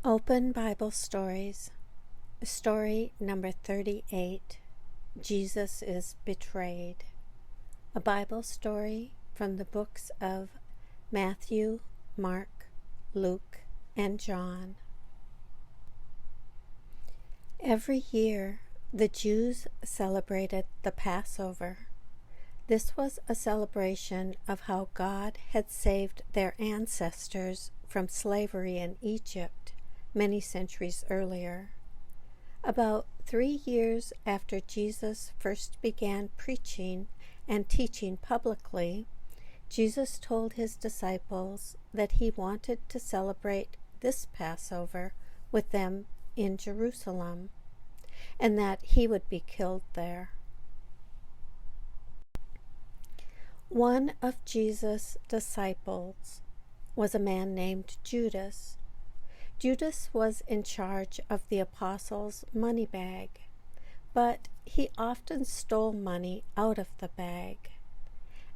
Open Bible Stories, story number 38, Jesus is Betrayed. A Bible story from the books of Matthew, Mark, Luke, and John. Every year, the Jews celebrated the Passover. This was a celebration of how God had saved their ancestors from slavery in Egypt many centuries earlier. About 3 years after Jesus first began preaching and teaching publicly, Jesus told his disciples that he wanted to celebrate this Passover with them in Jerusalem, and that he would be killed there. One of Jesus' disciples was a man named Judas. Judas was in charge of the apostles' money bag, but he often stole money out of the bag.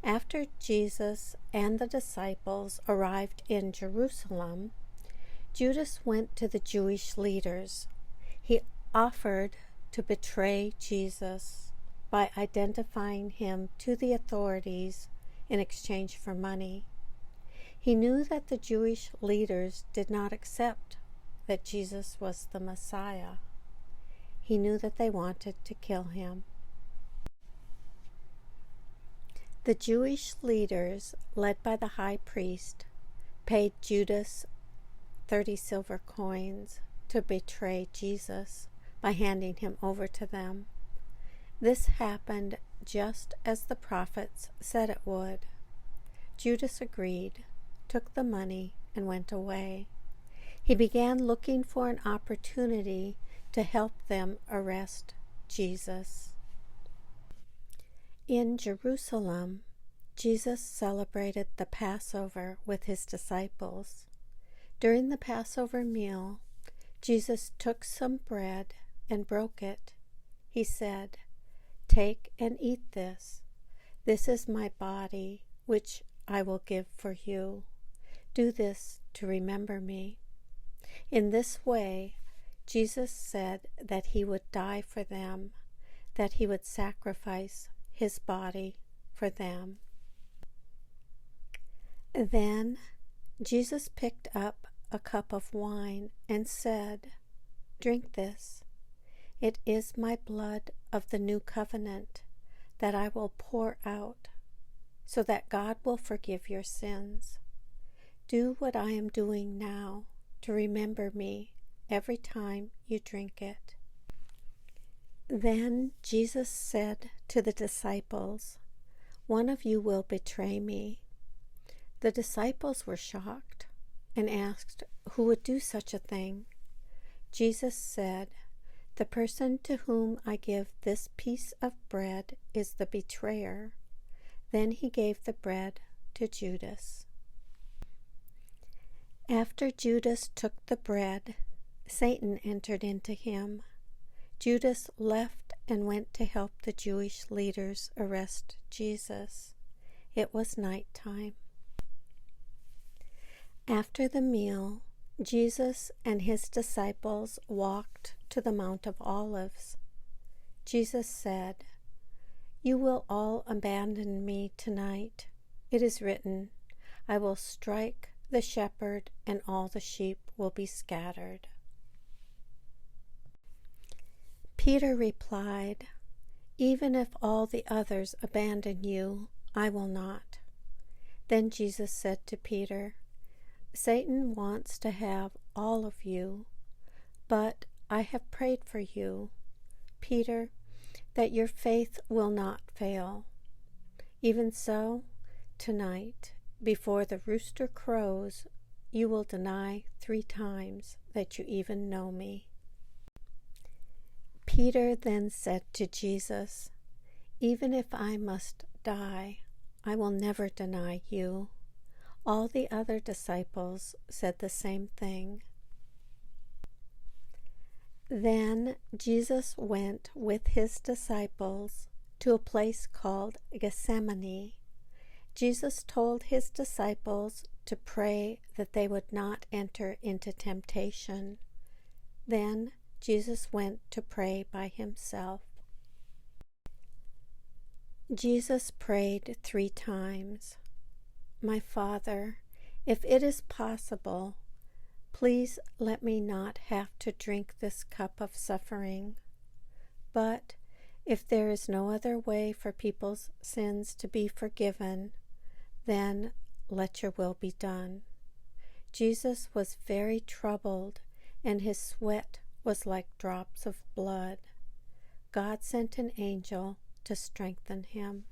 After Jesus and the disciples arrived in Jerusalem, Judas went to the Jewish leaders. He offered to betray Jesus by identifying him to the authorities in exchange for money. He knew that the Jewish leaders did not accept that Jesus was the Messiah. He knew that they wanted to kill him. The Jewish leaders, led by the high priest, paid Judas 30 silver coins to betray Jesus by handing him over to them. This happened just as the prophets said it would. Judas agreed, took the money, and went away. He began looking for an opportunity to help them arrest Jesus. In Jerusalem, Jesus celebrated the Passover with his disciples. During the Passover meal, Jesus took some bread and broke it. He said, "Take and eat this. This is my body, which I will give for you. Do this to remember me." In this way, Jesus said that he would die for them, that he would sacrifice his body for them. Then Jesus picked up a cup of wine and said, "Drink this. It is my blood of the new covenant that I will pour out, so that God will forgive your sins. Do what I am doing now to remember me every time you drink it." Then Jesus said to the disciples, "One of you will betray me." The disciples were shocked and asked who would do such a thing. Jesus said, "The person to whom I give this piece of bread is the betrayer." Then he gave the bread to Judas. After Judas took the bread, Satan entered into him. Judas left and went to help the Jewish leaders arrest Jesus. It was night time. After the meal, Jesus and his disciples walked to the Mount of Olives. Jesus said, "You will all abandon me tonight. It is written, 'I will strike the shepherd, and all the sheep will be scattered.'" Peter replied, "Even if all the others abandon you, I will not." Then Jesus said to Peter, "Satan wants to have all of you, but I have prayed for you, Peter, that your faith will not fail. Even so, tonight, before the rooster crows, you will deny 3 times that you even know me." Peter then said to Jesus, "Even if I must die, I will never deny you." All the other disciples said the same thing. Then Jesus went with his disciples to a place called Gethsemane, Jesus told his disciples to pray that they would not enter into temptation. Then Jesus went to pray by himself. Jesus prayed 3 times. My Father, if it is possible, please let me not have to drink this cup of suffering. But if there is no other way for people's sins to be forgiven, then let your will be done. Jesus was very troubled, and his sweat was like drops of blood. God sent an angel to strengthen him.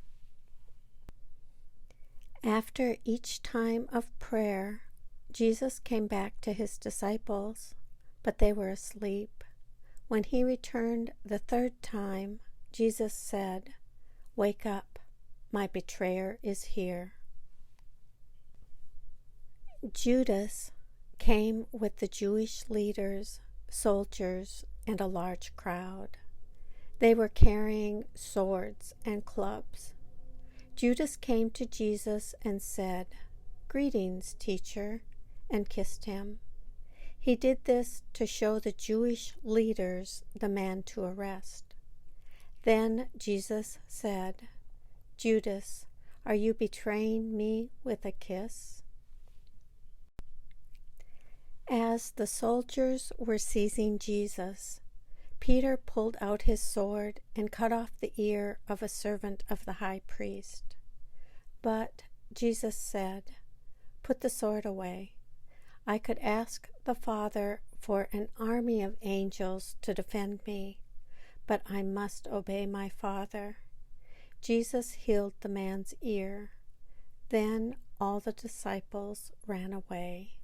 After each time of prayer, Jesus came back to his disciples, but they were asleep. When he returned the 3rd time, Jesus said, "Wake up, my betrayer is here." Judas came with the Jewish leaders, soldiers, and a large crowd. They were carrying swords and clubs. Judas came to Jesus and said, "Greetings, teacher," and kissed him. He did this to show the Jewish leaders the man to arrest. Then Jesus said, "Judas, are you betraying me with a kiss?" As the soldiers were seizing Jesus, Peter pulled out his sword and cut off the ear of a servant of the high priest. But Jesus said, "Put the sword away. I could ask the Father for an army of angels to defend me, but I must obey my Father." Jesus healed the man's ear. Then all the disciples ran away.